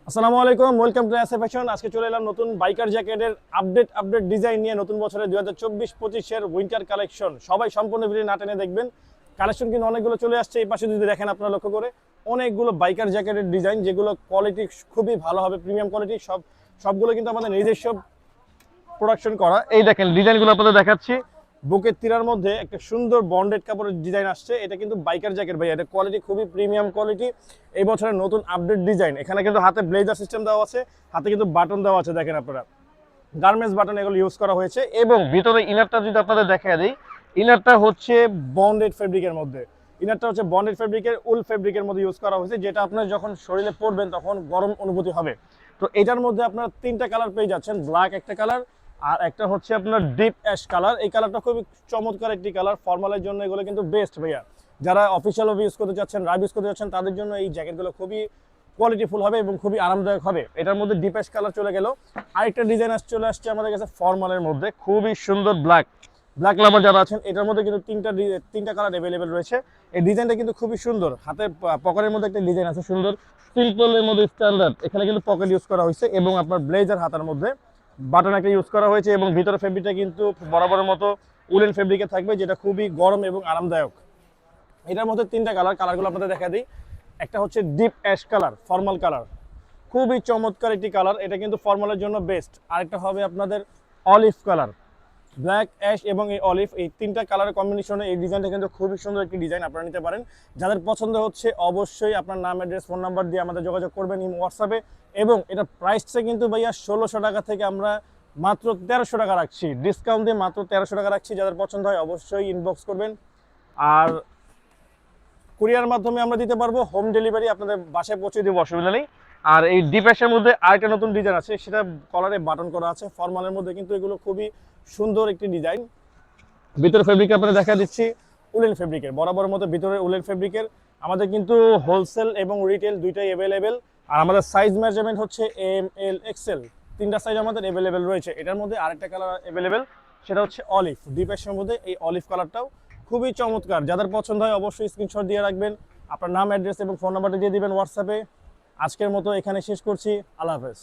আসসালামু আলাইকুম, welcome to SA fashion. আজকে চলে এলাম নতুন বাইকার জ্যাকেটের আপডেট ডিজাইন নিয়ে। নতুন বছরের 2024-25 উইন্টার কালেকশন। সবাই সম্পূর্ণ ভিডিও না টেনে দেখবেন। কালেকশন কিন্তু অনেকগুলো চলে আসছে। এই পাশে যদি দেখেন আপনারা লক্ষ্য করে, অনেকগুলো বাইকার জ্যাকেটের ডিজাইন, যেগুলো কোয়ালিটি খুবই ভালো হবে, প্রিমিয়াম কোয়ালিটি। সবগুলো কিন্তু আমাদের নিজস্ব প্রোডাকশন করা। এই দেখেন ডিজাইনগুলো আপনাদের দেখাচ্ছি। বুকের তিরার মধ্যে একটা সুন্দর বন্ডেড কাপড়ের ডিজাইন আসছে। এটা কিন্তু বাইকার জ্যাকেট ভাই, এটা কোয়ালিটি খুবই প্রিমিয়াম কোয়ালিটি। এই বছরের নতুন আপডেট ডিজাইন। এখানে কিন্তু হাতে ব্লেজার সিস্টেম দেওয়া আছে, হাতে কিন্তু বাটন দেওয়া আছে। দেখেন আপনারা গার্মেন্টস বাটন এগুলো ইউজ করা হয়েছে। এবং ভিতরে ইনারটা যদি আপনাদের দেখা দিই, ইনারটা হচ্ছে বন্ডেড ফেব্রিকের মধ্যে। ইনারটা হচ্ছে বন্ডেড ফেব্রিকের, উল ফেব্রিকের মধ্যে ইউজ করা হয়েছে, যেটা আপনার যখন শরীরে পরবেন তখন গরম অনুভূতি হবে। তো এটার মধ্যে আপনারা তিনটা কালার পেয়ে যাচ্ছেন। ব্ল্যাক একটা কালার, আর একটা হচ্ছে আপনার ডিপ অ্যাশ কালার। এই কালারটা খুবই চমৎকার একটি কালার। ফর্মালের জন্য এগুলো কিন্তু বেস্ট ভাইয়া। যারা অফিসিয়াল ইউজ করতে চাচ্ছেন, রাইড ইউজ করতে চাচ্ছেন, তাদের জন্য এই জ্যাকেটগুলো খুবই কোয়ালিটিফুল হবে এবং খুবই আরামদায়ক হবে। এটার মধ্যে ডিপ অ্যাশ কালার চলে গেল। আরেকটা ডিজাইন চলে আসছে আমাদের কাছে ফর্মালের মধ্যে, খুবই সুন্দর ব্ল্যাক লাভার যারা আছেন, এটার মধ্যে কিন্তু তিনটা কালার অ্যাভেলেবেল রয়েছে। এই ডিজাইনটা কিন্তু খুবই সুন্দর। হাতের পকেটের মধ্যে একটা ডিজাইন আছে সুন্দর, সিম্পলের মধ্যে স্ট্যান্ডার্ড। এখানে কিন্তু পকেট ইউজ করা হয়েছে এবং আপনার ব্লেজার হাতার মধ্যে বাটন একটা ইউজ করা হয়েছে। এবং ভিতরে ফেব্রিকটা কিন্তু বরাবরের মতো উলেন ফেব্রিকে থাকবে, যেটা খুবই গরম এবং আরামদায়ক। এটার মধ্যে তিনটা কালারগুলো আপনাদের দেখা দিই। একটা হচ্ছে deep ash colour, formal colour, খুবই চমৎকার একটি কালার। এটা কিন্তু ফর্মালের জন্য বেস্ট। আরেকটা হবে আপনাদের অলিভ কালার, ব্ল্যাক অ্যাশ এবং এই অলিভ, এই তিনটা কালারের কম্বিনেশনে এই ডিজাইনটা কিন্তু খুবই সুন্দর একটি ডিজাইন। আপনারা নিতে পারেন। যাদের পছন্দ হচ্ছে অবশ্যই আপনার নাম, অ্যাড্রেস, ফোন নাম্বার দিয়ে আমাদের যোগাযোগ করবেন হোয়াটসঅ্যাপে। এবং এটা প্রাইসটা কিন্তু ভাইয়া 1600 টাকা থেকে আমরা মাত্র 1300 টাকা রাখছি, ডিসকাউন্ট দিয়ে মাত্র 1300 টাকা রাখছি। যাদের পছন্দ হয় অবশ্যই ইনবক্স করবেন। আর কুরিয়ার মাধ্যমে আমরা দিতে পারবো, হোম ডেলিভারি আপনাদের বাসায় পৌঁছে দেবো, অসুবিধা নেই। আর এই ডিপ্যাশের মধ্যে আরেকটা নতুন ডিজাইন আছে, সেটা কলারে বাটন করা আছে। ফর্মালের মধ্যে কিন্তু এগুলো খুবই সুন্দর একটি ডিজাইন। ভিতরে ফেব্রিক আপনাদের দেখা দিচ্ছি উলেন ফেব্রিকের, বরাবর মতো ভিতরে উলেন ফেব্রিকের। আমাদের কিন্তু হোলসেল এবং রিটেল দুইটাই অ্যাভেলেবেল। আর আমাদের সাইজ মেজারমেন্ট হচ্ছে এম, এল, এক্সেল, তিনটা সাইজ আমাদের অ্যাভেলেবেল রয়েছে। এটার মধ্যে আরেকটা কালার অ্যাভেলেবেল, সেটা হচ্ছে অলিভ। ডিপ্যাশের মধ্যে এই অলিভ কালারটাও খুবই চমৎকার। যাদের পছন্দ হয় অবশ্যই স্ক্রিনশট দিয়ে রাখবেন, আপনার নাম, অ্যাড্রেস এবং ফোন নাম্বারটা দিয়ে দিবেন হোয়াটসঅ্যাপে। আজকের মতো এখানে শেষ করছি। আল্লাহ হাফেজ।